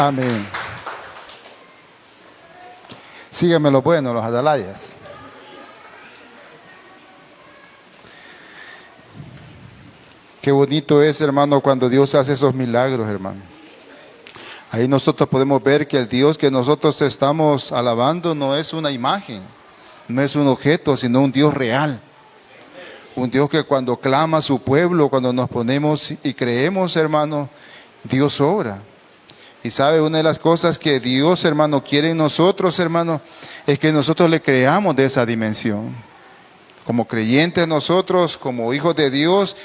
Amén. Síganme los buenos, los atalayas. Qué bonito es, hermano, cuando Dios hace esos milagros, hermano. Ahí nosotros podemos ver que el Dios que nosotros estamos alabando no es una imagen, no es un objeto, sino un Dios real. Un Dios que cuando clama a su pueblo, cuando nos ponemos y creemos, hermano, Dios obra. Y sabe, una de las cosas que Dios, hermano, quiere en nosotros, hermano, es que nosotros le creamos de esa dimensión. Como creyentes nosotros, como hijos de Dios,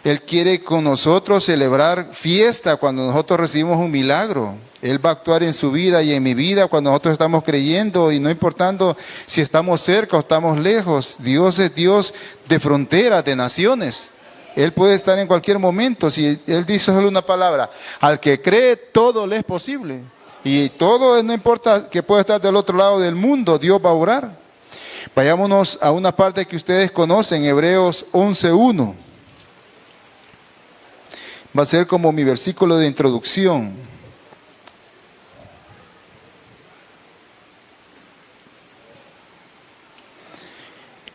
Él quiere con nosotros celebrar fiesta cuando nosotros recibimos un milagro. Él va a actuar en su vida y en mi vida cuando nosotros estamos creyendo, y no importando si estamos cerca o estamos lejos. Dios es Dios de fronteras, de naciones. Él puede estar en cualquier momento. Si Él dice solo una palabra, al que cree todo le es posible. Y todo, no importa que pueda estar del otro lado del mundo, Dios va a obrar. Vayámonos a una parte que ustedes conocen, Hebreos 11:1. Va a ser como mi versículo de introducción.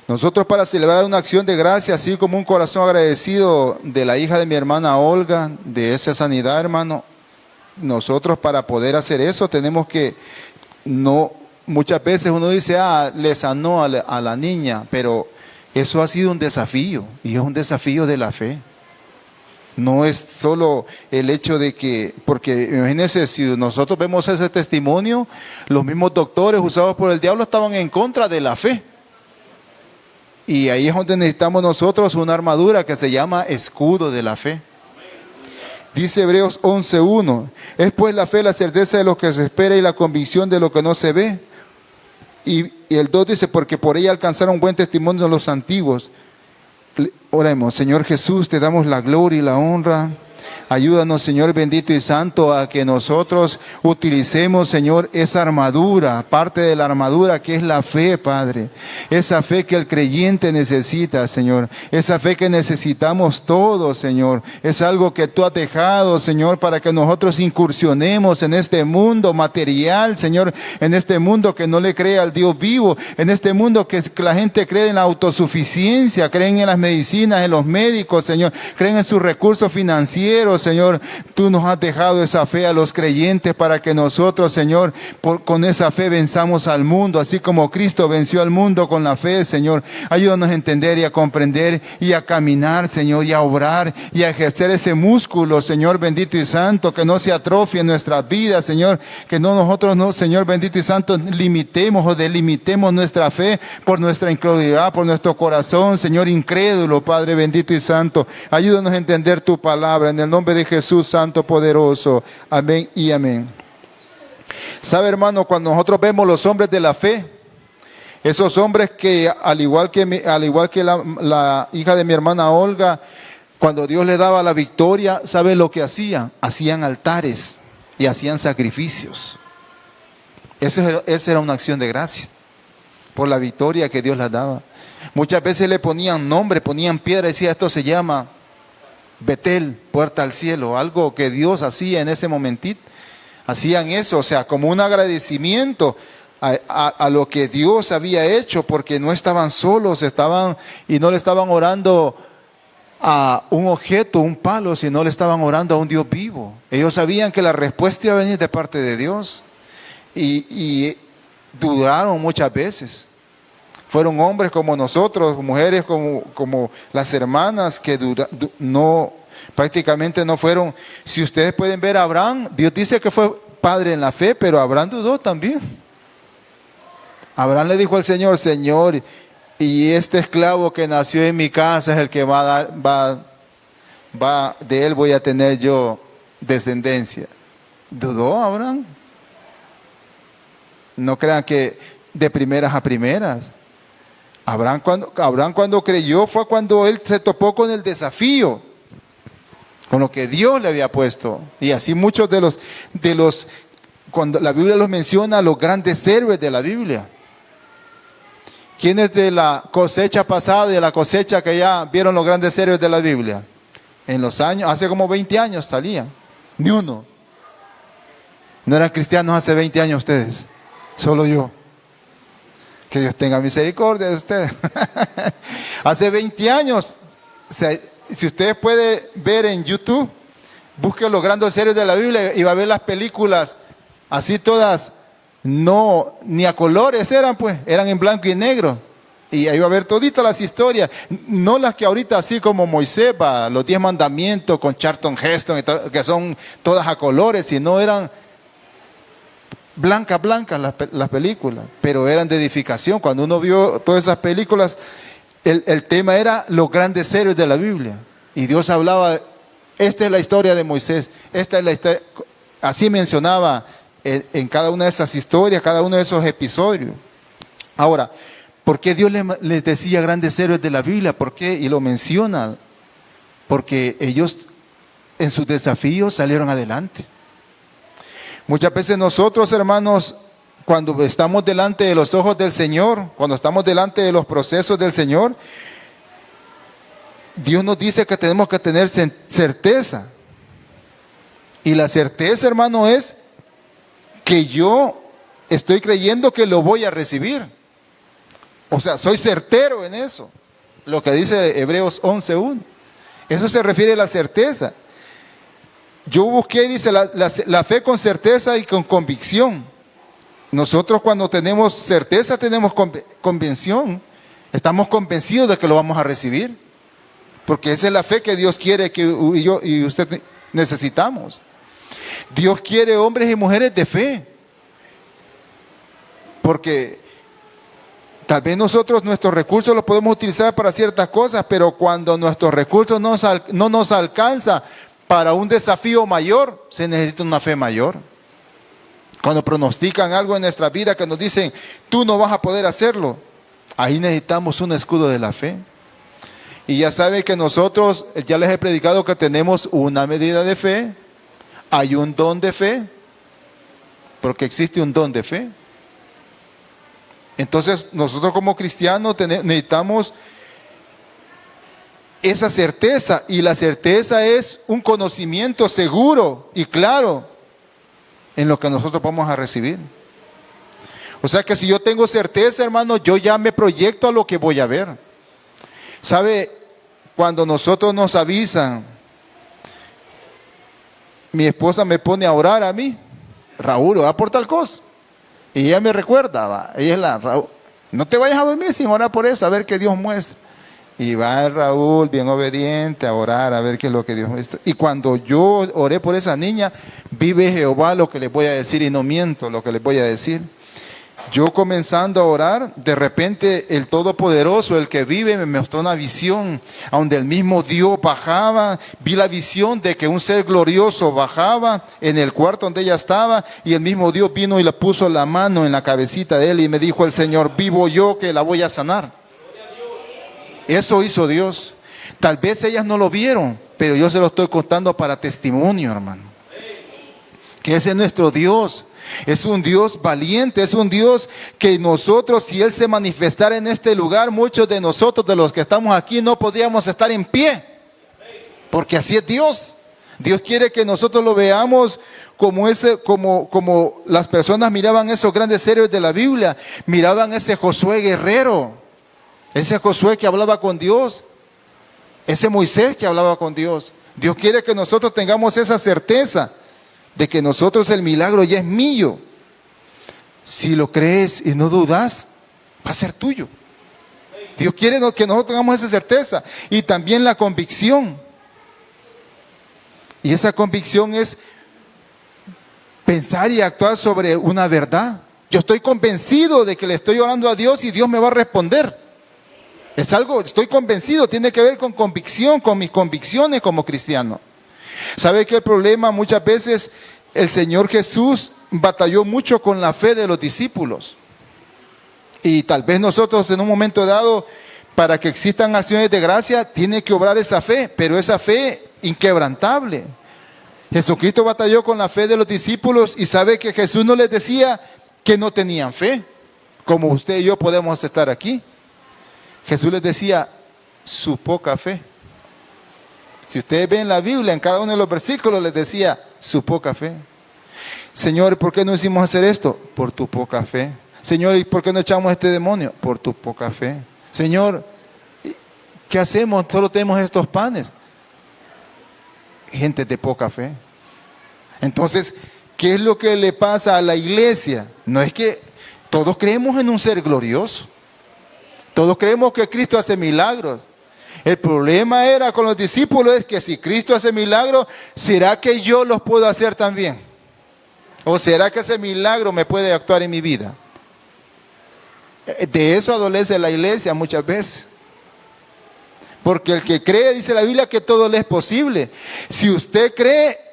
Nosotros, para celebrar una acción de gracia, así como un corazón agradecido de la hija de mi hermana Olga, de esa sanidad, hermano, nosotros para poder hacer eso tenemos que, no, muchas veces uno dice, le sanó a la niña, pero eso ha sido un desafío, y es un desafío de la fe. No es solo el hecho de que, porque imagínense, si nosotros vemos ese testimonio, los mismos doctores usados por el diablo estaban en contra de la fe. Y ahí es donde necesitamos nosotros una armadura que se llama escudo de la fe. Dice Hebreos 11:1, es pues la fe la certeza de lo que se espera y la convicción de lo que no se ve. Y el 2 dice, porque por ella alcanzaron buen testimonio los antiguos. Oremos. Señor Jesús, te damos la gloria y la honra. Ayúdanos, Señor bendito y santo, a que nosotros utilicemos, Señor, esa armadura, parte de la armadura que es la fe, Padre. Esa fe que el creyente necesita, Señor. Esa fe que necesitamos todos, Señor. Es algo que tú has dejado, Señor, para que nosotros incursionemos en este mundo material, Señor. En este mundo que no le cree al Dios vivo. En este mundo que la gente cree en la autosuficiencia, creen en las medicinas, en los médicos, Señor. Creen en sus recursos financieros, Señor. Tú nos has dejado esa fe a los creyentes para que nosotros, Señor, con esa fe venzamos al mundo, así como Cristo venció al mundo con la fe, Señor. Ayúdanos a entender y a comprender y a caminar, Señor, y a obrar y a ejercer ese músculo, Señor bendito y santo, que no se atrofie en nuestras vidas, Señor, que no nosotros, no, Señor bendito y santo, limitemos o delimitemos nuestra fe por nuestra incredulidad, por nuestro corazón, Señor, incrédulo, Padre bendito y santo. Ayúdanos a entender tu palabra en el nombre de Jesús, santo, poderoso. Amén y amén. ¿Sabe, hermano? Cuando nosotros vemos los hombres de la fe, esos hombres que al igual que la hija de mi hermana Olga, cuando Dios le daba la victoria, ¿sabe lo que hacían? Hacían altares y hacían sacrificios. Esa era una acción de gracia por la victoria que Dios les daba. Muchas veces le ponían nombre, ponían piedra y decía, esto se llama Betel, puerta al cielo, algo que Dios hacía en ese momentito. Hacían eso, o sea, como un agradecimiento a lo que Dios había hecho, porque no estaban solos, y no le estaban orando a un objeto, un palo, sino le estaban orando a un Dios vivo. Ellos sabían que la respuesta iba a venir de parte de Dios, y dudaron muchas veces. Fueron hombres como nosotros, mujeres como las hermanas que prácticamente no fueron. Si ustedes pueden ver a Abraham, Dios dice que fue padre en la fe, pero Abraham dudó también. Abraham le dijo al Señor, Señor, y este esclavo que nació en mi casa es el que de él voy a tener yo descendencia. ¿Dudó Abraham? No crean que de primeras a primeras. Abraham cuando creyó fue cuando él se topó con el desafío, con lo que Dios le había puesto. Y así muchos de los cuando la Biblia los menciona, los grandes héroes de la Biblia. ¿Quiénes de la cosecha pasada y de la cosecha que ya vieron los grandes héroes de la Biblia? En los años, hace como 20 años salían, ni uno. ¿No eran cristianos hace 20 años ustedes? Solo yo. Que Dios tenga misericordia de ustedes. Hace 20 años, si usted puede ver en YouTube, busque los grandes series de la Biblia y va a ver las películas así todas, no, ni a colores eran pues, eran en blanco y negro. Y ahí va a ver toditas las historias, no las que ahorita así como Moisés, los 10 mandamientos con Charlton Heston, que son todas a colores, sino eran blancas las películas, pero eran de edificación. Cuando uno vio todas esas películas, el tema era los grandes héroes de la Biblia. Y Dios hablaba, esta es la historia de Moisés, esta es la historia, así mencionaba en cada una de esas historias, cada uno de esos episodios. Ahora, ¿por qué Dios les decía grandes héroes de la Biblia? ¿Por qué? Y lo menciona. Porque ellos en sus desafíos salieron adelante. Muchas veces nosotros, hermanos, cuando estamos delante de los ojos del Señor, cuando estamos delante de los procesos del Señor, Dios nos dice que tenemos que tener certeza. Y la certeza, hermano, es que yo estoy creyendo que lo voy a recibir. O sea, soy certero en eso. Lo que dice Hebreos 11:1. Eso se refiere a la certeza. Yo busqué, dice, la fe con certeza y con convicción. Nosotros cuando tenemos certeza tenemos convicción. Estamos convencidos de que lo vamos a recibir. Porque esa es la fe que Dios quiere que yo y usted necesitamos. Dios quiere hombres y mujeres de fe. Porque tal vez nosotros nuestros recursos los podemos utilizar para ciertas cosas, pero cuando nuestros recursos no nos alcanzan para un desafío mayor, se necesita una fe mayor. Cuando pronostican algo en nuestra vida que nos dicen, tú no vas a poder hacerlo, ahí necesitamos un escudo de la fe. Y ya sabe que nosotros, ya les he predicado que tenemos una medida de fe, hay un don de fe, porque existe un don de fe. Entonces nosotros como cristianos necesitamos esa certeza, y la certeza es un conocimiento seguro y claro en lo que nosotros vamos a recibir. O sea que si yo tengo certeza, hermano, yo ya me proyecto a lo que voy a ver. ¿Sabe? Cuando nosotros nos avisan, mi esposa me pone a orar a mí, Raúl, va por tal cosa. Y ella me recuerda, ella es Raúl, no te vayas a dormir sin orar por eso, a ver qué Dios muestra. Y va el Raúl, bien obediente, a orar, a ver qué es lo que Dios muestra. Y cuando yo oré por esa niña, vive Jehová lo que les voy a decir, y no miento lo que les voy a decir. Yo comenzando a orar, de repente el Todopoderoso, el que vive, me mostró una visión, donde el mismo Dios bajaba. Vi la visión de que un ser glorioso bajaba en el cuarto donde ella estaba, y el mismo Dios vino y le puso la mano en la cabecita de él, y me dijo el Señor, vivo yo que la voy a sanar. Eso hizo Dios. Tal vez ellas no lo vieron, pero yo se lo estoy contando para testimonio, hermano. Que ese es nuestro Dios. Es un Dios valiente, es un Dios que nosotros, si Él se manifestara en este lugar, muchos de nosotros, de los que estamos aquí, no podríamos estar en pie. Porque así es Dios. Dios quiere que nosotros lo veamos como las personas miraban esos grandes héroes de la Biblia. Miraban ese Josué guerrero. Ese Josué que hablaba con Dios, ese Moisés que hablaba con Dios. Dios quiere que nosotros tengamos esa certeza de que nosotros el milagro ya es mío. Si lo crees y no dudas, va a ser tuyo. Dios quiere que nosotros tengamos esa certeza y también la convicción. Y esa convicción es pensar y actuar sobre una verdad. Yo estoy convencido de que le estoy orando a Dios y Dios me va a responder. Es algo, estoy convencido, tiene que ver con convicción, con mis convicciones como cristiano. ¿Sabe que el problema muchas veces, el Señor Jesús batalló mucho con la fe de los discípulos? Y tal vez nosotros en un momento dado, para que existan acciones de gracia, tiene que obrar esa fe, pero esa fe inquebrantable. Jesucristo batalló con la fe de los discípulos, y sabe que Jesús no les decía que no tenían fe, como usted y yo podemos estar aquí. Jesús les decía, su poca fe. Si ustedes ven la Biblia, en cada uno de los versículos les decía, su poca fe. Señor, ¿por qué no hicimos hacer esto? Por tu poca fe. Señor, ¿y por qué no echamos a este demonio? Por tu poca fe. Señor, ¿qué hacemos? Solo tenemos estos panes. Gente de poca fe. Entonces, ¿qué es lo que le pasa a la iglesia? No es que todos creemos en un ser glorioso. Todos creemos que Cristo hace milagros. El problema era con los discípulos es que si Cristo hace milagros, ¿será que yo los puedo hacer también? ¿O será que ese milagro me puede actuar en mi vida? De eso adolece la iglesia muchas veces. Porque el que cree, dice la Biblia, que todo le es posible. Si usted cree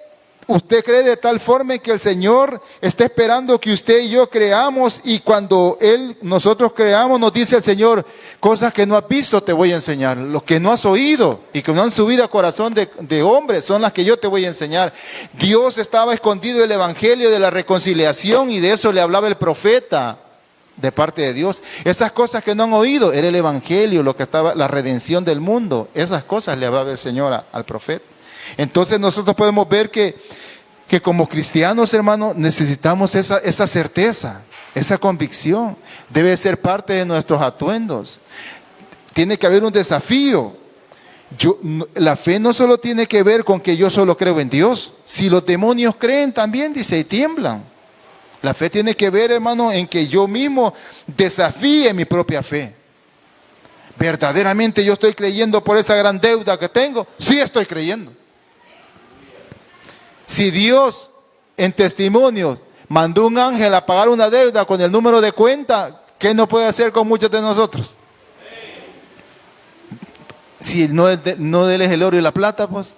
de tal forma que el Señor está esperando que usted y yo creamos, y cuando nosotros creamos, nos dice el Señor, cosas que no has visto te voy a enseñar, lo que no has oído y que no han subido a corazón de hombre son las que yo te voy a enseñar. Dios estaba escondido el evangelio de la reconciliación y de eso le hablaba el profeta de parte de Dios. Esas cosas que no han oído era el evangelio, lo que estaba, la redención del mundo. Esas cosas le hablaba el Señor al profeta. Entonces nosotros podemos ver que como cristianos, hermanos, necesitamos esa certeza, esa convicción. Debe ser parte de nuestros atuendos. Tiene que haber un desafío. La fe no solo tiene que ver con que yo solo creo en Dios. Si los demonios creen también, dice, y tiemblan. La fe tiene que ver, hermano, en que yo mismo desafíe mi propia fe. ¿Verdaderamente yo estoy creyendo por esa gran deuda que tengo? Sí estoy creyendo. Si Dios en testimonios mandó un ángel a pagar una deuda con el número de cuenta, ¿qué no puede hacer con muchos de nosotros? Si no déles el oro y la plata, pues.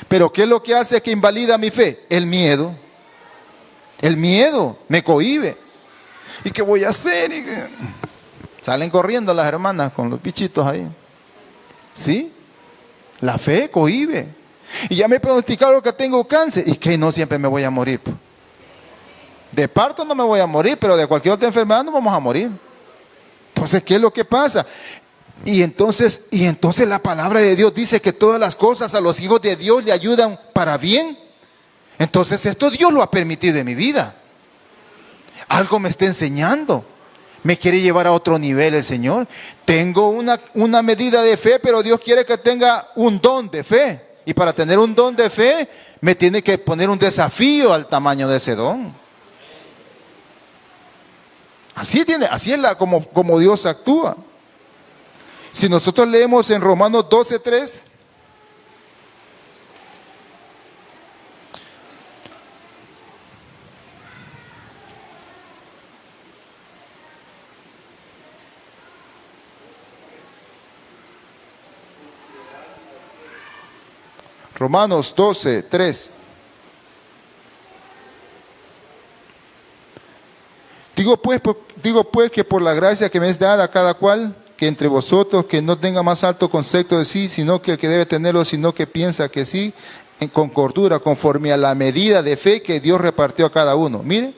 Pero ¿qué es lo que hace que invalida mi fe? El miedo. El miedo me cohíbe. ¿Y qué voy a hacer? Salen corriendo las hermanas con los bichitos ahí. ¿Sí? La fe cohíbe. Y ya me pronosticaron que tengo cáncer. Y que no siempre me voy a morir. De parto no me voy a morir, pero de cualquier otra enfermedad no vamos a morir. Entonces, ¿qué es lo que pasa? Y entonces la palabra de Dios dice que todas las cosas a los hijos de Dios le ayudan para bien. Entonces esto Dios lo ha permitido en mi vida. Algo me está enseñando. Me quiere llevar a otro nivel el Señor. Tengo una medida de fe, pero Dios quiere que tenga un don de fe. Y para tener un don de fe, me tiene que poner un desafío al tamaño de ese don. Así es como Dios actúa. Si nosotros leemos en Romanos 12:3, Romanos 12:3. Digo pues que por la gracia que me es dada a cada cual, que entre vosotros que no tenga más alto concepto de sí, sino que el que debe tenerlo, sino que piensa que sí, con cordura, conforme a la medida de fe que Dios repartió a cada uno. Mire,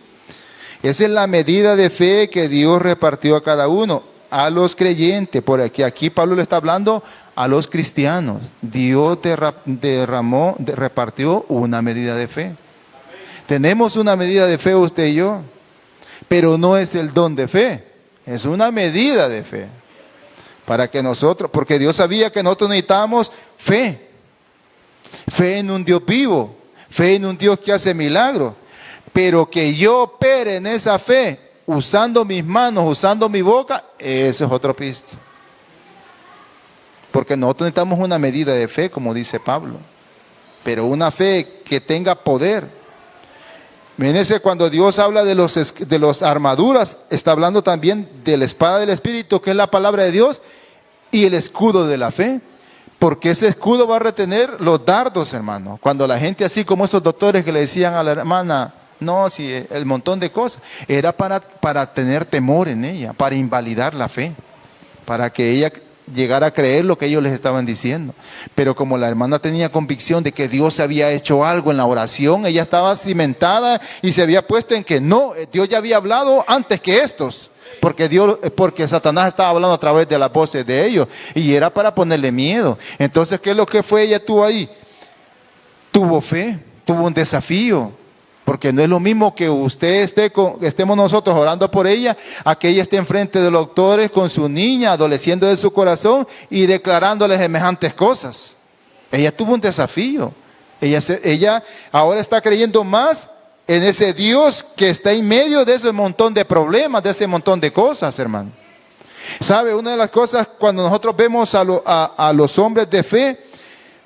esa es la medida de fe que Dios repartió a cada uno, a los creyentes. Por aquí Pablo le está hablando a los cristianos. Dios repartió una medida de fe. Tenemos una medida de fe usted y yo, pero no es el don de fe, es una medida de fe. Para que nosotros, porque Dios sabía que nosotros necesitábamos fe. Fe en un Dios vivo, fe en un Dios que hace milagros. Pero que yo opere en esa fe, usando mis manos, usando mi boca, eso es otro pista. Porque nosotros necesitamos una medida de fe, como dice Pablo. Pero una fe que tenga poder. Mírense, cuando Dios habla de las armaduras, está hablando también de la espada del Espíritu, que es la palabra de Dios, y el escudo de la fe. Porque ese escudo va a retener los dardos, hermano. Cuando la gente, así como esos doctores que le decían a la hermana, no, si el montón de cosas, era para tener temor en ella, para invalidar la fe, para que ella llegara a creer lo que ellos les estaban diciendo. Pero como la hermana tenía convicción de que Dios había hecho algo en la oración, ella estaba cimentada y se había puesto en que no, Dios ya había hablado antes que estos. Porque Satanás estaba hablando a través de las voces de ellos y era para ponerle miedo. Entonces, ¿qué es lo que fue? Ella tuvo ahí, tuvo fe, tuvo un desafío. Porque no es lo mismo que usted estemos nosotros orando por ella, a que ella esté enfrente de los doctores con su niña, adoleciendo de su corazón y declarándole semejantes cosas. Ella tuvo un desafío. Ella ahora está creyendo más en ese Dios que está en medio de ese montón de problemas, de ese montón de cosas, hermano. ¿Sabe? Una de las cosas, cuando nosotros vemos a los hombres de fe,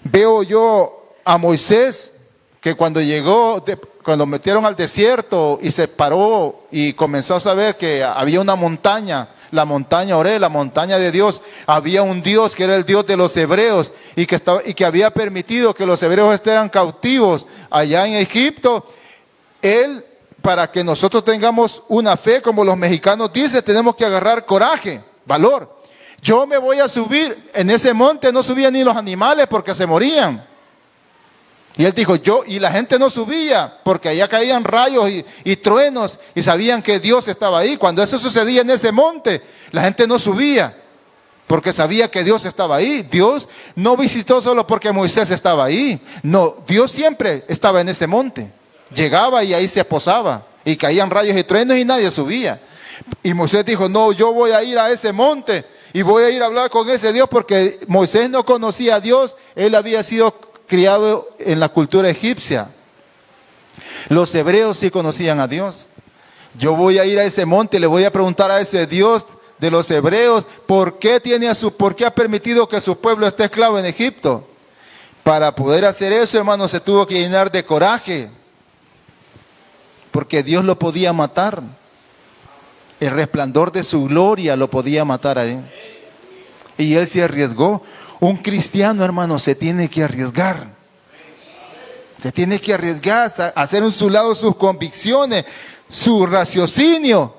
veo yo a Moisés, que cuando llegó, cuando metieron al desierto y se paró y comenzó a saber que había una montaña, la montaña Oré, la montaña de Dios, había un Dios que era el Dios de los hebreos y que había permitido que los hebreos estuvieran cautivos allá en Egipto. Él, para que nosotros tengamos una fe, como los mexicanos dicen, tenemos que agarrar coraje, valor. Yo me voy a subir, en ese monte no subían ni los animales porque se morían. Y él dijo, y la gente no subía, porque allá caían rayos y truenos, y sabían que Dios estaba ahí. Cuando eso sucedía en ese monte, la gente no subía, porque sabía que Dios estaba ahí. Dios no visitó solo porque Moisés estaba ahí. No, Dios siempre estaba en ese monte. Llegaba y ahí se posaba, y caían rayos y truenos y nadie subía. Y Moisés dijo, no, yo voy a ir a ese monte, y voy a ir a hablar con ese Dios, porque Moisés no conocía a Dios. Él había sido criado en la cultura egipcia. Los hebreos sí conocían a Dios. Yo voy a ir a ese monte y le voy a preguntar a ese Dios de los hebreos, ¿por qué ha permitido que su pueblo esté esclavo en Egipto? Para poder hacer eso, hermano, se tuvo que llenar de coraje, porque Dios lo podía matar. El resplandor de su gloria lo podía matar a él. Y él se arriesgó. Un cristiano, hermano, se tiene que arriesgar. Se tiene que arriesgar a hacer en su lado sus convicciones, su raciocinio,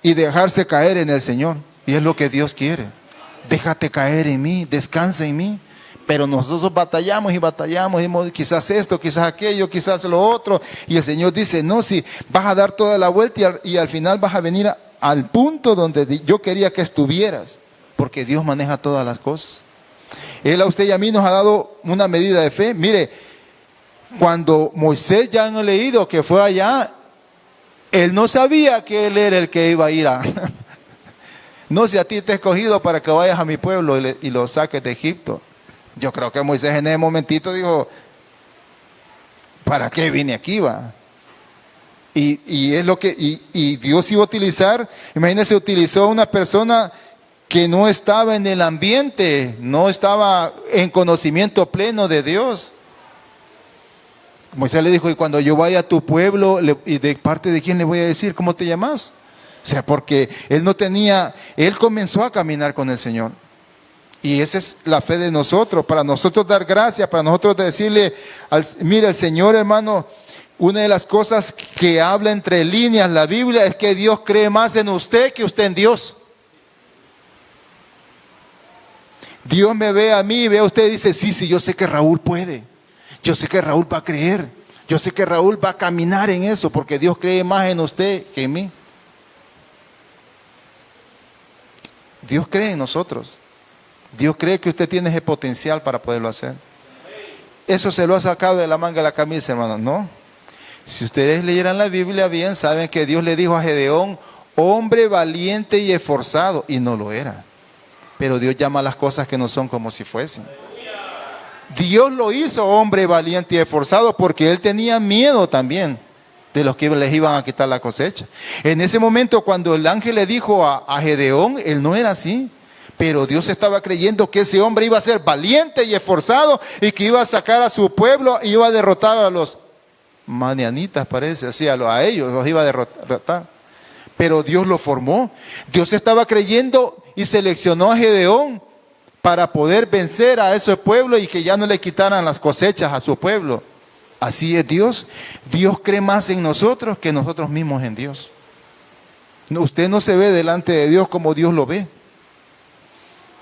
y dejarse caer en el Señor. Y es lo que Dios quiere. Déjate caer en mí, descansa en mí. Pero nosotros batallamos y batallamos, y quizás esto, quizás aquello, quizás lo otro. Y el Señor dice, no, si vas a dar toda la vuelta y al final vas a venir al punto donde yo quería que estuvieras. Porque Dios maneja todas las cosas. Él a usted y a mí nos ha dado una medida de fe. Mire, cuando Moisés, ya han leído que fue allá, él no sabía que él era el que iba a ir a... No, si a ti te he escogido para que vayas a mi pueblo y lo saques de Egipto. Yo creo que Moisés en ese momentito dijo, ¿para qué vine aquí, va? Y es lo que... Y Dios iba a utilizar, imagínense, utilizó a una persona que no estaba en el ambiente, no estaba en conocimiento pleno de Dios. Moisés le dijo, y cuando yo vaya a tu pueblo, ¿y de parte de quién le voy a decir? ¿Cómo te llamas? O sea, porque él comenzó a caminar con el Señor. Y esa es la fe de nosotros, para nosotros dar gracias, para nosotros decirle, mira, el Señor, hermano, una de las cosas que habla entre líneas la Biblia es que Dios cree más en usted que usted en Dios. Dios me ve a mí, ve a usted y dice, sí, yo sé que Raúl puede. Yo sé que Raúl va a creer. Yo sé que Raúl va a caminar en eso, porque Dios cree más en usted que en mí. Dios cree en nosotros. Dios cree que usted tiene ese potencial para poderlo hacer. Eso se lo ha sacado de la manga de la camisa, hermano, ¿no? Si ustedes leyeran la Biblia bien, saben que Dios le dijo a Gedeón, hombre valiente y esforzado, y no lo era. Pero Dios llama las cosas que no son como si fuesen. Dios lo hizo hombre valiente y esforzado porque él tenía miedo también de los que les iban a quitar la cosecha. En ese momento, cuando el ángel le dijo a Gedeón, él no era así. Pero Dios estaba creyendo que ese hombre iba a ser valiente y esforzado y que iba a sacar a su pueblo y iba a derrotar a los madianitas, parece, así, a ellos los iba a derrotar. Pero Dios lo formó. Dios estaba creyendo y seleccionó a Gedeón para poder vencer a ese pueblo y que ya no le quitaran las cosechas a su pueblo. Así es Dios. Dios cree más en nosotros que nosotros mismos en Dios. Usted no se ve delante de Dios como Dios lo ve.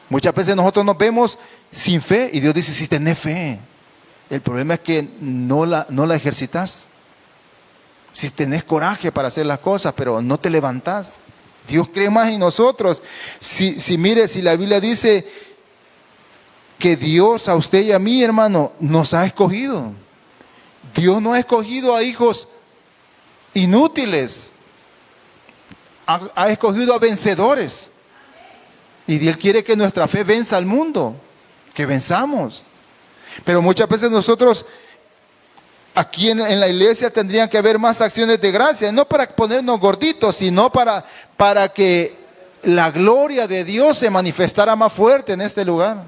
Muchas veces nosotros nos vemos sin fe y Dios dice, sí, tenés fe. El problema es que no la ejercitas. Si tenés coraje para hacer las cosas, pero no te levantás. Dios cree más en nosotros. Mire, si la Biblia dice que Dios a usted y a mí, hermano, nos ha escogido. Dios no ha escogido a hijos inútiles. Ha escogido a vencedores. Y Él quiere que nuestra fe venza al mundo, que venzamos. Pero muchas veces nosotros aquí en la iglesia tendrían que haber más acciones de gracia, no para ponernos gorditos, sino para que la gloria de Dios se manifestara más fuerte en este lugar.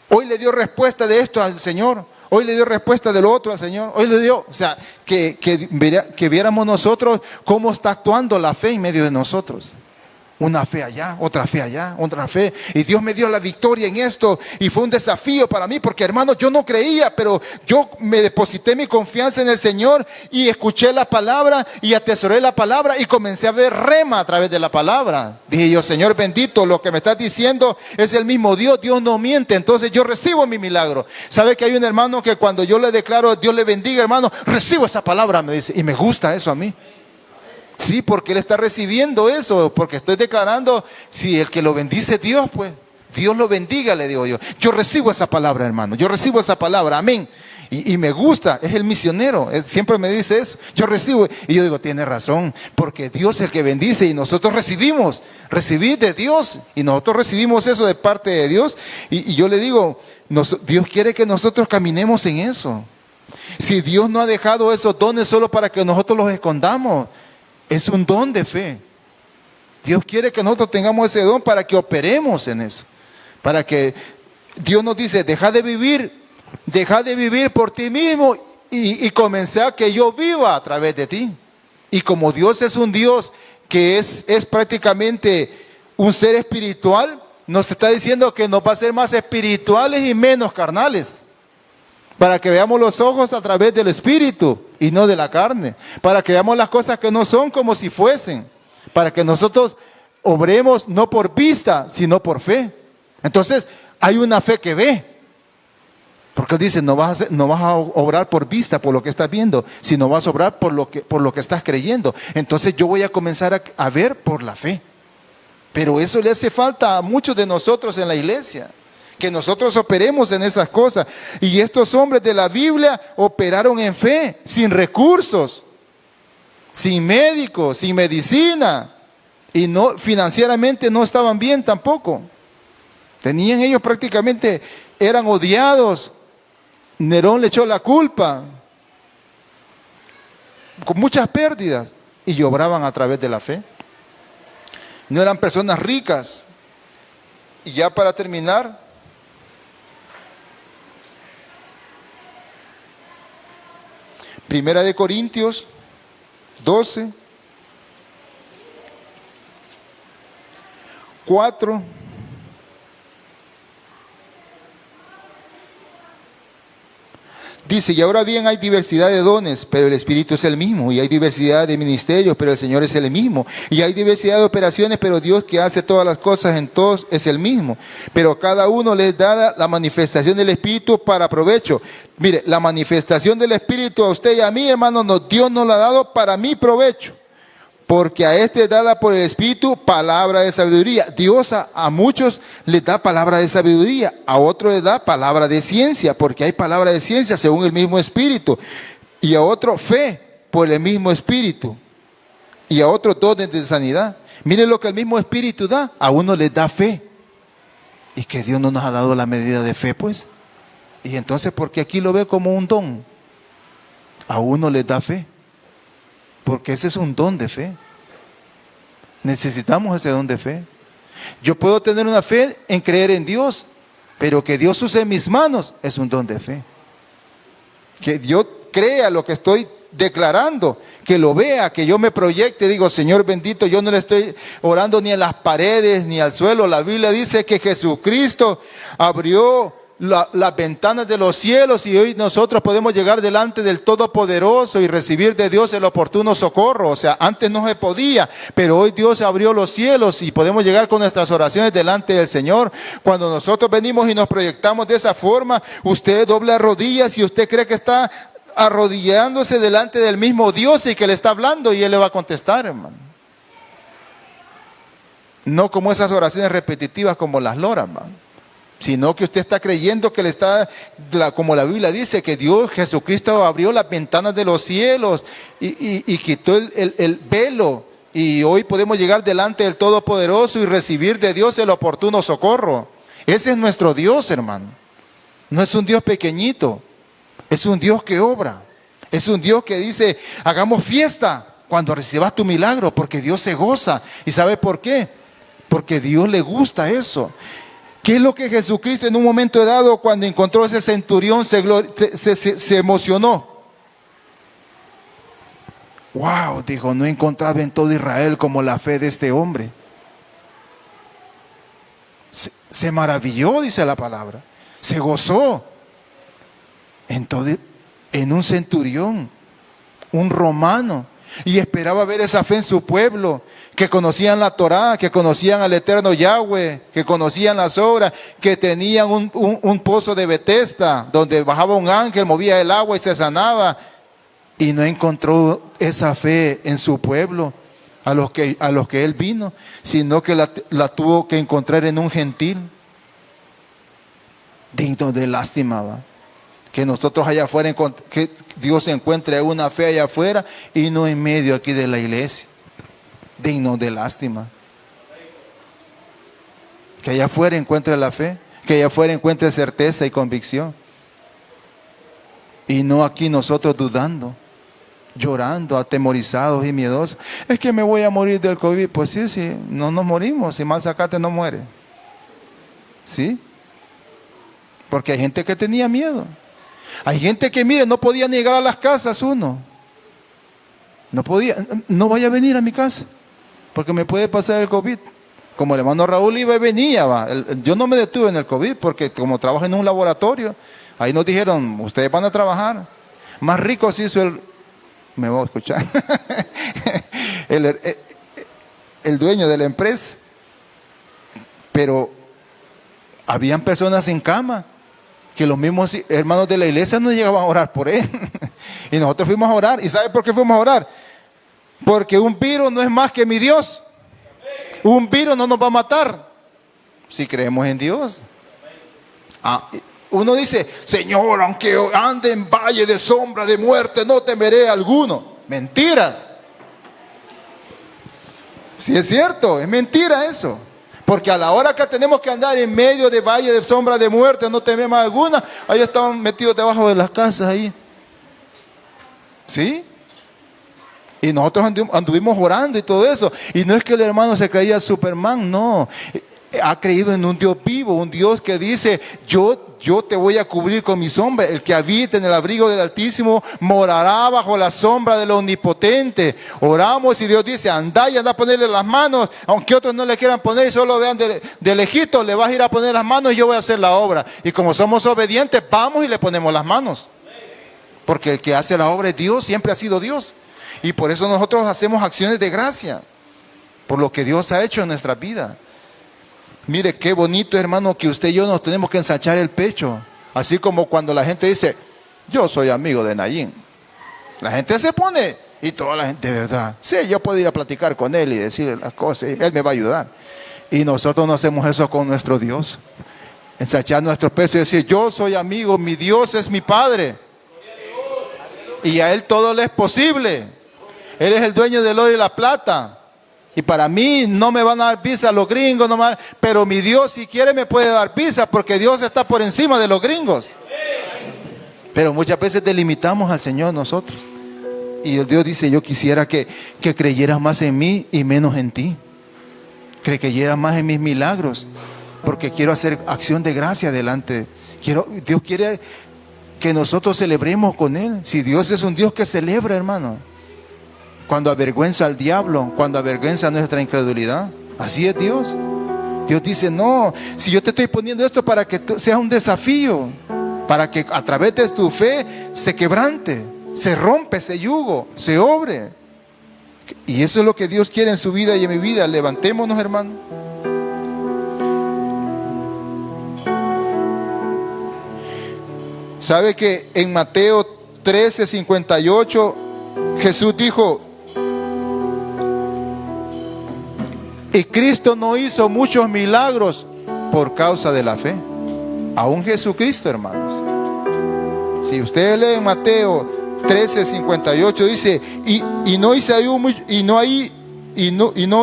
Hoy le dio respuesta de esto al Señor, hoy le dio respuesta de lo otro al Señor, hoy le dio, o sea, que viéramos nosotros cómo está actuando la fe en medio de nosotros. Una fe allá, otra fe. Y Dios me dio la victoria en esto. Y fue un desafío para mí, porque hermano, yo no creía, pero yo me deposité mi confianza en el Señor y escuché la palabra y atesoré la palabra y comencé a ver rema a través de la palabra. Dije yo, Señor bendito, lo que me estás diciendo es el mismo Dios, Dios no miente, entonces yo recibo mi milagro. ¿Sabe que hay un hermano que cuando yo le declaro, Dios le bendiga, hermano, recibo esa palabra, me dice, y me gusta eso a mí? Sí, porque él está recibiendo eso, porque estoy declarando, si el que lo bendice Dios, pues, Dios lo bendiga, le digo yo. Yo recibo esa palabra, hermano, yo recibo esa palabra, amén. Y me gusta, es el misionero, siempre me dice eso, yo recibo. Y yo digo, tiene razón, porque Dios es el que bendice y nosotros recibí de Dios y nosotros recibimos eso de parte de Dios. Y yo le digo, Dios quiere que nosotros caminemos en eso. Si Dios no ha dejado esos dones solo para que nosotros los escondamos, es un don de fe. Dios quiere que nosotros tengamos ese don para que operemos en eso. Para que Dios nos dice, deja de vivir por ti mismo y comencé a que yo viva a través de ti. Y como Dios es un Dios que es prácticamente un ser espiritual, nos está diciendo que nos va a hacer más espirituales y menos carnales. Para que veamos los ojos a través del Espíritu y no de la carne. Para que veamos las cosas que no son como si fuesen. Para que nosotros obremos no por vista, sino por fe. Entonces, hay una fe que ve. Porque Él dice, no vas a obrar por vista, por lo que estás viendo, sino vas a obrar por lo que estás creyendo. Entonces, yo voy a comenzar a ver por la fe. Pero eso le hace falta a muchos de nosotros en la iglesia. Que nosotros operemos en esas cosas. Y estos hombres de la Biblia operaron en fe, sin recursos, sin médicos, sin medicina, y no financieramente no estaban bien tampoco. Tenían ellos prácticamente, eran odiados. Nerón le echó la culpa, con muchas pérdidas, y obraban a través de la fe. No eran personas ricas. Y ya para terminar, Primera de Corintios 12, 4. Dice, y ahora bien hay diversidad de dones, pero el Espíritu es el mismo. Y hay diversidad de ministerios, pero el Señor es el mismo. Y hay diversidad de operaciones, pero Dios que hace todas las cosas en todos es el mismo. Pero a cada uno les da la manifestación del Espíritu para provecho. Mire, la manifestación del Espíritu a usted y a mí, hermanos, Dios nos la ha dado para mi provecho. Porque a este es dada por el Espíritu palabra de sabiduría. Dios a muchos les da palabra de sabiduría, a otros les da palabra de ciencia, porque hay palabra de ciencia según el mismo Espíritu. Y a otro fe por el mismo Espíritu. Y a otros dones de sanidad. Miren lo que el mismo Espíritu da. A uno les da fe. Y que Dios no nos ha dado la medida de fe, pues. Y entonces, ¿por qué aquí lo ve como un don? A uno les da fe. Porque ese es un don de fe. Necesitamos ese don de fe. Yo puedo tener una fe en creer en Dios, pero que Dios use mis manos es un don de fe. Que Dios crea lo que estoy declarando, que lo vea, que yo me proyecte, digo, Señor bendito, yo no le estoy orando ni a las paredes ni al suelo. La Biblia dice que Jesucristo abrió las ventanas de los cielos y hoy nosotros podemos llegar delante del Todopoderoso y recibir de Dios el oportuno socorro. O sea, antes no se podía, pero hoy Dios abrió los cielos y podemos llegar con nuestras oraciones delante del Señor. Cuando nosotros venimos y nos proyectamos de esa forma, usted dobla rodillas y usted cree que está arrodillándose delante del mismo Dios y que le está hablando y Él le va a contestar, hermano. No como esas oraciones repetitivas como las loras, hermano. sino que usted está creyendo que le está, como la Biblia dice, que Dios, Jesucristo abrió las ventanas de los cielos y quitó el velo, y hoy podemos llegar delante del Todopoderoso y recibir de Dios el oportuno socorro. Ese es nuestro Dios, hermano. No es un Dios pequeñito, es un Dios que obra, es un Dios que dice, hagamos fiesta cuando recibas tu milagro, porque Dios se goza. ¿Y sabe por qué? Porque a Dios le gusta eso. ¿Qué es lo que Jesucristo en un momento dado, cuando encontró ese centurión, se emocionó? Wow, dijo, no he encontrado en todo Israel como la fe de este hombre. Se maravilló, dice la palabra. Se gozó. En un centurión, un romano. Y esperaba ver esa fe en su pueblo, que conocían la Torá, que conocían al eterno Yahweh, que conocían las obras, que tenían un pozo de Betesda, donde bajaba un ángel, movía el agua y se sanaba. Y no encontró esa fe en su pueblo, a los que él vino, sino que la tuvo que encontrar en un gentil. Digno de lástima, ¿va? Que nosotros allá afuera, que Dios encuentre una fe allá afuera y no en medio aquí de la iglesia. Digno de lástima. Que allá afuera encuentre la fe, que allá afuera encuentre certeza y convicción. Y no aquí nosotros dudando, llorando, atemorizados y miedosos. Es que me voy a morir del COVID. Pues sí, no nos morimos, si mal sacate no muere. ¿Sí? Porque hay gente que tenía miedo. Hay gente que, mire, no podía ni llegar a las casas uno. No podía, no vaya a venir a mi casa, porque me puede pasar el COVID. Como el hermano Raúl iba y venía, va. Yo no me detuve en el COVID, porque como trabajo en un laboratorio, ahí nos dijeron, ustedes van a trabajar. Más rico se hizo me voy a escuchar, el dueño de la empresa. Pero habían personas en cama, que los mismos hermanos de la iglesia no llegaban a orar por él. Y nosotros fuimos a orar. ¿Y sabe por qué fuimos a orar? Porque un virus no es más que mi Dios. Un virus no nos va a matar si creemos en Dios. Uno dice, Señor, aunque ande en valle de sombra de muerte, no temeré alguno. Mentiras. Sí, es cierto, es mentira eso. Porque a la hora que tenemos que andar en medio de valle de sombra de muerte, no tememos alguna, ahí estaban metidos debajo de las casas ahí. ¿Sí? Y nosotros anduvimos orando y todo eso. Y no es que el hermano se creía Superman, no. Ha creído en un Dios vivo, un Dios que dice, yo te voy a cubrir con mi sombra. El que habita en el abrigo del Altísimo morará bajo la sombra del Omnipotente. Oramos y Dios dice, anda a ponerle las manos, aunque otros no le quieran poner y solo vean de lejito, le vas a ir a poner las manos y yo voy a hacer la obra. Y como somos obedientes, vamos y le ponemos las manos. Porque el que hace la obra es Dios, siempre ha sido Dios. Y por eso nosotros hacemos acciones de gracia, por lo que Dios ha hecho en nuestra vida. Mire qué bonito, hermano, que usted y yo nos tenemos que ensanchar el pecho. Así como cuando la gente dice, yo soy amigo de Nayín. La gente se pone, y toda la gente, de verdad, sí, yo puedo ir a platicar con él y decirle las cosas, y él me va a ayudar. Y nosotros no hacemos eso con nuestro Dios. Ensanchar nuestro pecho y decir, yo soy amigo, mi Dios es mi Padre. Y a Él todo le es posible. Él es el dueño del oro y la plata. Y para mí no me van a dar visa los gringos, pero mi Dios si quiere me puede dar visa, porque Dios está por encima de los gringos. Pero muchas veces delimitamos al Señor nosotros. Y Dios dice, yo quisiera que creyeras más en mí y menos en ti. Que creyeras más en mis milagros, porque quiero hacer acción de gracia delante. Dios quiere que nosotros celebremos con Él. Si Dios es un Dios que celebra, hermano. Cuando avergüenza al diablo, cuando avergüenza nuestra incredulidad. Así es Dios. Dios dice, no, si yo te estoy poniendo esto para que sea un desafío, para que a través de tu fe se quebrante, se rompe ese yugo, se obre. Y eso es lo que Dios quiere en su vida y en mi vida. Levantémonos, hermano. ¿Sabe que en Mateo 13:58 Jesús dijo, y Cristo no hizo muchos milagros por causa de la fe? Aún Jesucristo, hermanos. Si ustedes leen Mateo 13:58, dice, y no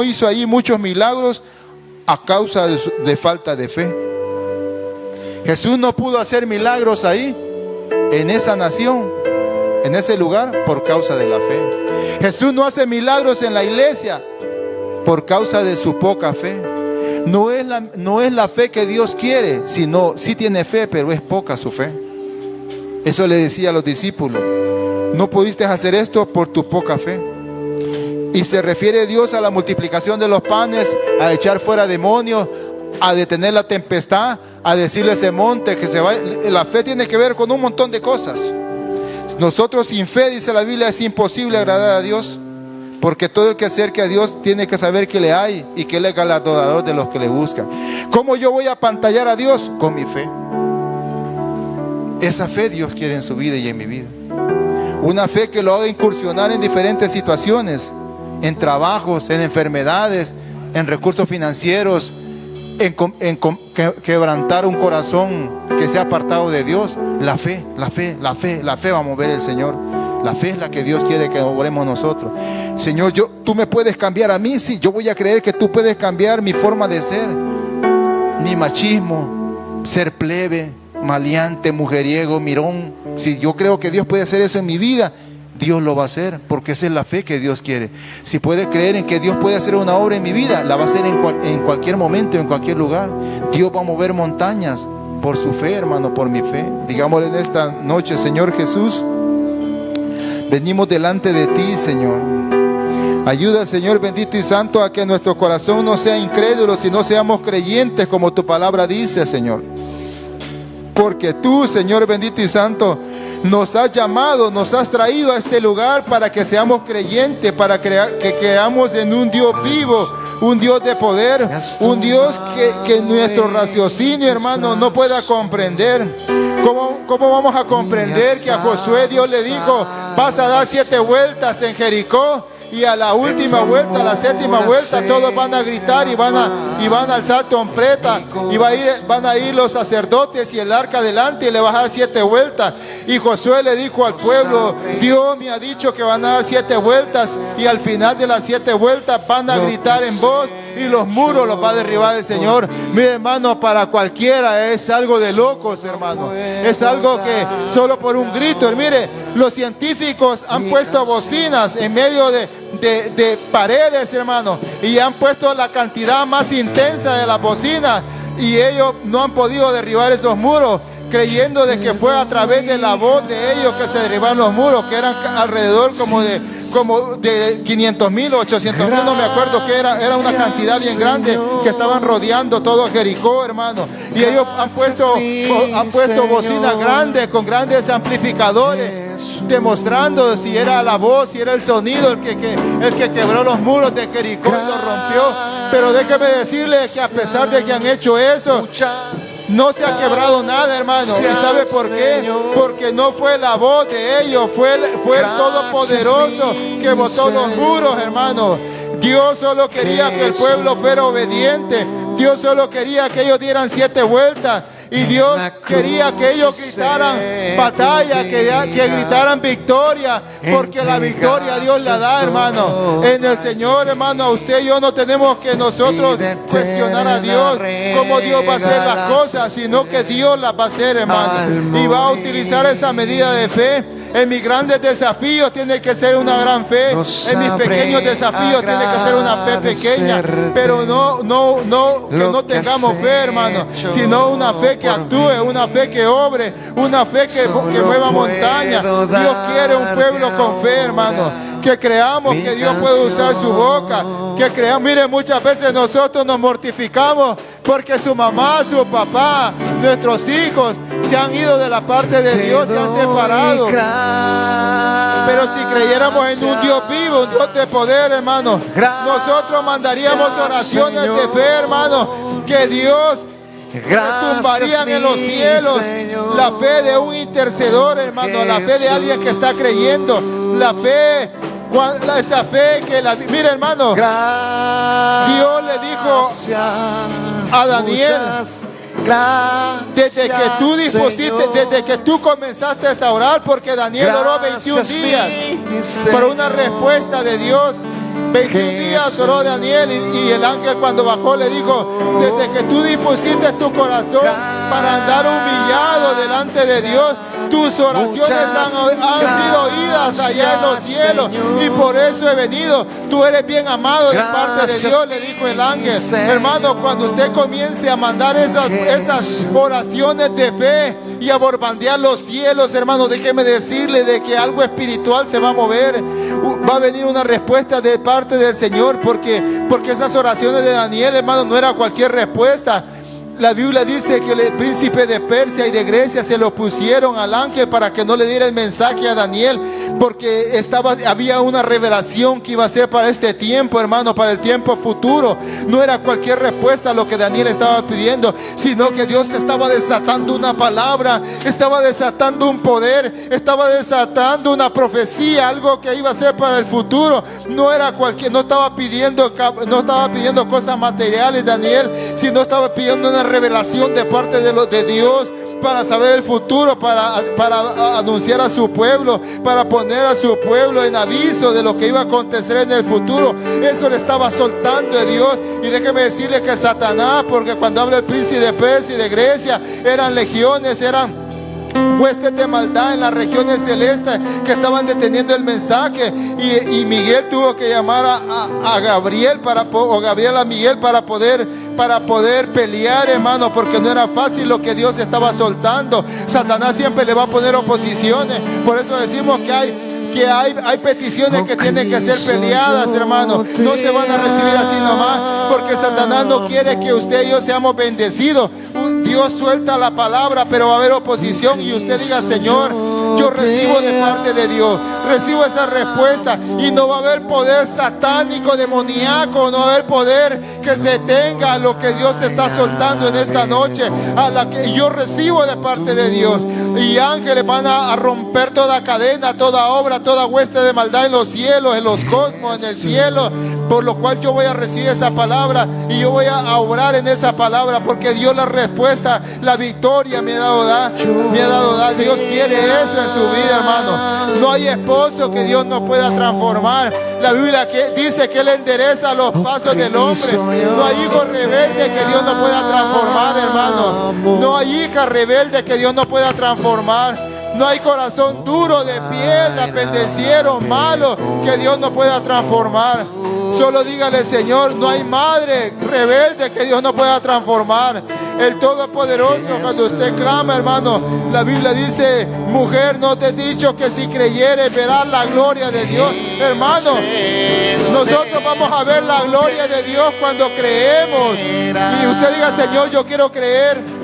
hizo ahí muchos milagros a causa de falta de fe. Jesús no pudo hacer milagros ahí, en esa nación, en ese lugar, por causa de la fe. Jesús no hace milagros en la iglesia por causa de su poca fe. No es la fe que Dios quiere, sino sí tiene fe, pero es poca su fe. Eso le decía a los discípulos: no pudiste hacer esto por tu poca fe. Y se refiere Dios a la multiplicación de los panes, a echar fuera demonios, a detener la tempestad, a decirle a ese monte que se vaya. La fe tiene que ver con un montón de cosas. Nosotros sin fe, dice la Biblia, es imposible agradar a Dios, porque todo el que se acerque a Dios tiene que saber que le hay y que Él es galardonador de los que le buscan. ¿Cómo yo voy a apantallar a Dios? Con mi fe. Esa fe Dios quiere en su vida y en mi vida. Una fe que lo haga incursionar en diferentes situaciones, en trabajos, en enfermedades, en recursos financieros, en quebrantar un corazón que se ha apartado de Dios. La fe va a mover el Señor. La fe es la que Dios quiere que oremos nosotros. Señor, tú me puedes cambiar a mí. Sí, yo voy a creer que tú puedes cambiar mi forma de ser, mi machismo, ser plebe, maleante, mujeriego, mirón. Si yo creo que Dios puede hacer eso en mi vida, Dios lo va a hacer, porque esa es la fe que Dios quiere. Si puede creer en que Dios puede hacer una obra en mi vida, la va a hacer en cualquier momento, en cualquier lugar. Dios va a mover montañas por su fe, hermano, por mi fe. Digámosle en esta noche: Señor Jesús, venimos delante de ti, Señor. Ayuda, Señor bendito y santo, a que nuestro corazón no sea incrédulo, sino seamos creyentes, como tu palabra dice, Señor. Porque tú, Señor bendito y santo, nos has llamado, nos has traído a este lugar para que seamos creyentes, para que creamos en un Dios vivo, un Dios de poder, un Dios que nuestro raciocinio, hermano, no pueda comprender. ¿Cómo vamos a comprender que a Josué Dios le dijo: vas a dar 7 vueltas en Jericó? Y a la última vuelta, a la 7ª vuelta, todos van a gritar y van a alzar trompeta, y van a ir los sacerdotes y el arca adelante, y le va a dar 7 vueltas. Y Josué le dijo al pueblo: Dios me ha dicho que van a dar 7 vueltas, y al final de las 7 vueltas van a gritar en voz, y los muros los va a derribar el Señor. Mire, hermano, para cualquiera es algo de locos, hermano. Es algo que solo por un grito. Mire, los científicos han puesto bocinas en medio de paredes, hermano, y han puesto la cantidad más intensa de las bocinas, y ellos no han podido derribar esos muros, creyendo de que fue a través de la voz de ellos que se derribaron los muros, que eran alrededor como de 500,000 o 800,000, no me acuerdo qué era una cantidad bien grande, que estaban rodeando todo Jericó, hermano. Y ellos han puesto bocinas grandes con grandes amplificadores, demostrando si era la voz, si era el sonido el que quebró los muros de Jericó y los rompió. Pero déjeme decirle que a pesar de que han hecho eso, no se ha quebrado nada, hermano. ¿Y sabe por qué? Porque no fue la voz de ellos, fue el Todopoderoso que botó los muros, hermano. Dios solo quería que el pueblo fuera obediente. Dios solo quería que ellos dieran 7 vueltas. Y Dios quería que ellos gritaran batalla, que gritaran victoria, porque la victoria Dios la da, hermano. En el Señor, hermano, a usted y yo no tenemos que nosotros cuestionar a Dios cómo Dios va a hacer las cosas, sino que Dios las va a hacer, hermano. Y va a utilizar esa medida de fe. En mis grandes desafíos tiene que ser una gran fe. En mis pequeños desafíos tiene que ser una fe pequeña. Pero que no tengamos fe, hermano, sino una fe que actúe, una fe que obre, una fe que mueva montañas. Dios quiere un pueblo con fe, hermano. Que creamos que Dios puede usar su boca. Que creamos. Mire, muchas veces nosotros nos mortificamos porque su mamá, su papá, nuestros hijos se han ido de la parte de Dios, se han separado. Pero si creyéramos en un Dios vivo, un Dios de poder, hermano, nosotros mandaríamos oraciones de fe, hermano, que Dios tumbarían en los cielos. La fe de un intercedor, hermano, la fe de alguien que está creyendo, la fe, esa fe que mire, hermano, Dios le dijo a Daniel: Desde que tú dispusiste, desde que tú comenzaste a orar, porque Daniel oró 21 días por una respuesta de Dios. 21 días oró Daniel y el ángel cuando bajó le dijo, desde que tú dispusiste tu corazón para andar humillado delante de Dios, tus oraciones han sido oídas allá en los cielos y por eso he venido. Tú eres bien amado de parte de Dios, le dijo el ángel. Hermano, cuando usted comience a mandar esas oraciones de fe y a borbandear los cielos, hermano, déjeme decirle de que algo espiritual se va a mover. Va a venir una respuesta de parte del Señor, porque esas oraciones de Daniel, hermano, no era cualquier respuesta. La Biblia dice que el príncipe de Persia y de Grecia se lo pusieron al ángel para que no le diera el mensaje a Daniel, porque había una revelación que iba a ser para este tiempo, hermano, para el tiempo futuro. No era cualquier respuesta a lo que Daniel estaba pidiendo, sino que Dios estaba desatando una palabra, estaba desatando un poder, estaba desatando una profecía, algo que iba a ser para el futuro. No estaba pidiendo cosas materiales Daniel, sino estaba pidiendo una revelación de parte de Dios para saber el futuro, para anunciar a su pueblo, para poner a su pueblo en aviso de lo que iba a acontecer en el futuro. Eso le estaba soltando de Dios. Y déjeme decirle que Satanás, porque cuando habla el príncipe de Persia y de Grecia, eran legiones, eran huestes de maldad en las regiones celestes que estaban deteniendo el mensaje, y Miguel tuvo que llamar a Gabriel Gabriel a Miguel para poder pelear, hermano, porque no era fácil lo que Dios estaba soltando. Satanás siempre le va a poner oposiciones. Por eso decimos que hay peticiones que tienen que ser peleadas, hermano. No se van a recibir así nomás, porque Satanás no quiere que usted y yo seamos bendecidos. Dios suelta la palabra, pero va a haber oposición, y usted diga, Señor, yo recibo de parte de Dios, recibo esa respuesta, y no va a haber poder satánico, demoníaco, no va a haber poder que detenga lo que Dios está soltando en esta noche, a la que yo recibo de parte de Dios. Y ángeles van a romper toda cadena, toda obra, toda hueste de maldad en los cielos, en los cosmos, en el cielo, por lo cual yo voy a recibir esa palabra y yo voy a obrar en esa palabra, porque Dios la respuesta, la victoria me ha dado. Dios quiere eso en su vida, hermano. No hay esposo que Dios no pueda transformar. La Biblia dice que Él endereza los pasos del hombre. No hay hijo rebelde que Dios no pueda transformar, hermano. No hay hija rebelde que Dios no pueda transformar. No hay corazón duro de piedra, pendenciero, malo, que Dios no pueda transformar. Solo dígale, Señor, no hay madre rebelde que Dios no pueda transformar. El Todopoderoso, cuando usted clama, hermano, la Biblia dice, mujer, no te he dicho que si creyeres verás la gloria de Dios. Hermano, nosotros vamos a ver la gloria de Dios cuando creemos. Y usted diga, Señor, yo quiero creer.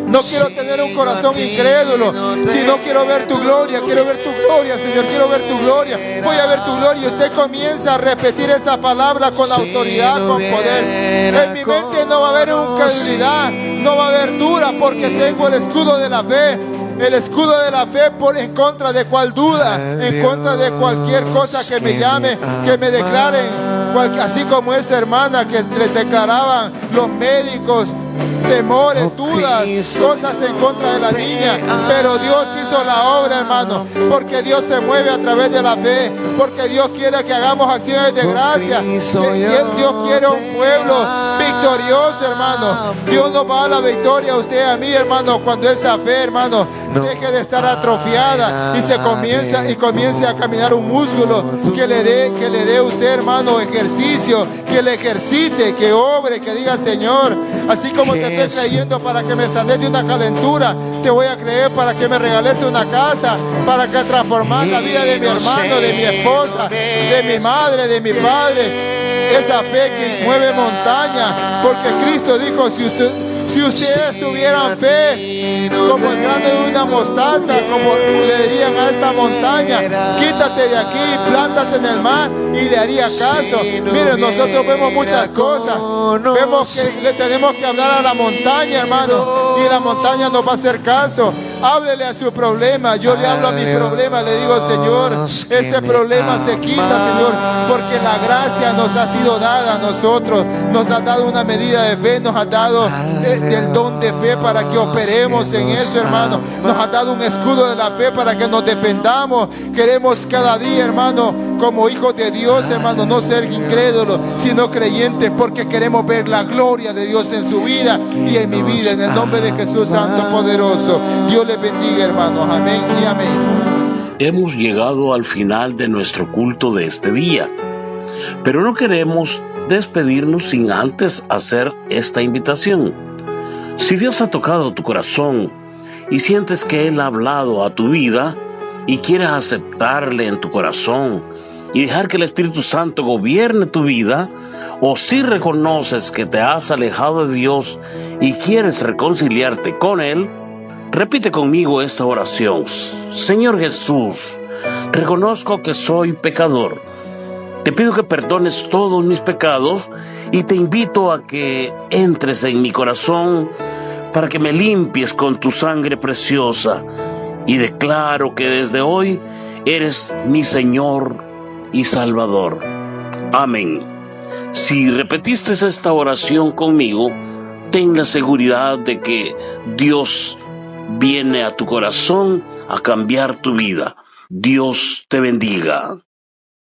No quiero tener un corazón incrédulo, sino quiero ver tu gloria, Señor, quiero ver tu gloria. Voy a ver tu gloria, y usted comienza a repetir esa palabra con autoridad, con poder. En mi mente no va a haber incredulidad, no va a haber duda, porque tengo el escudo de la fe. El escudo de la fe en contra de cual duda, en contra de cualquier cosa que me llame, que me declaren, así como esa hermana que le declaraban los médicos, temores, dudas, cosas en contra de la niña, pero Dios hizo la obra, hermano, porque Dios se mueve a través de la fe, porque Dios quiere que hagamos acciones de gracia, Dios quiere un pueblo victorioso, hermano. Dios nos va a la victoria a usted, a mí, hermano, cuando esa fe, hermano, deje de estar atrofiada y comience a caminar un músculo que le dé a usted, hermano, ejercicio, que le ejercite, que obre, que diga, Señor, así como te estoy creyendo para que me sanes de una calentura, te voy a creer para que me regales una casa, para que transformar la vida de mi hermano, de mi esposa, de mi madre, de mi padre. Esa fe que mueve montaña, porque Cristo dijo, si ustedes tuvieran fe como el grano de una mostaza, como le dirían a esta montaña, quítate de aquí, plántate en el mar, y le haría caso. Miren, nosotros vemos muchas cosas, vemos que le tenemos que hablar a la montaña, hermano, y la montaña nos va a hacer caso. Háblele a su problema. Yo le hablo a mi problema, le digo, Señor, este problema se quita, Señor, porque la gracia nos ha sido dada a nosotros. Nos ha dado una medida de fe, nos ha dado el don de fe para que operemos en eso, hermano. Nos ha dado un escudo de la fe para que nos defendamos. Queremos cada día, hermano, como hijos de Dios, hermano, no ser incrédulos, sino creyentes, porque queremos ver la gloria de Dios en su vida y en mi vida, en el nombre de Jesús Santo Poderoso. Dios les bendiga, hermanos. Amén y amén. Hemos llegado al final de nuestro culto de este día, pero no queremos despedirnos sin antes hacer esta invitación. Si Dios ha tocado tu corazón y sientes que Él ha hablado a tu vida y quieres aceptarle en tu corazón y dejar que el Espíritu Santo gobierne tu vida, o si reconoces que te has alejado de Dios y quieres reconciliarte con Él, repite conmigo esta oración. Señor Jesús, reconozco que soy pecador. Te pido que perdones todos mis pecados y te invito a que entres en mi corazón para que me limpies con tu sangre preciosa. Y declaro que desde hoy eres mi Señor y Salvador. Amén. Si repetiste esta oración conmigo, ten la seguridad de que Dios viene a tu corazón a cambiar tu vida. Dios te bendiga.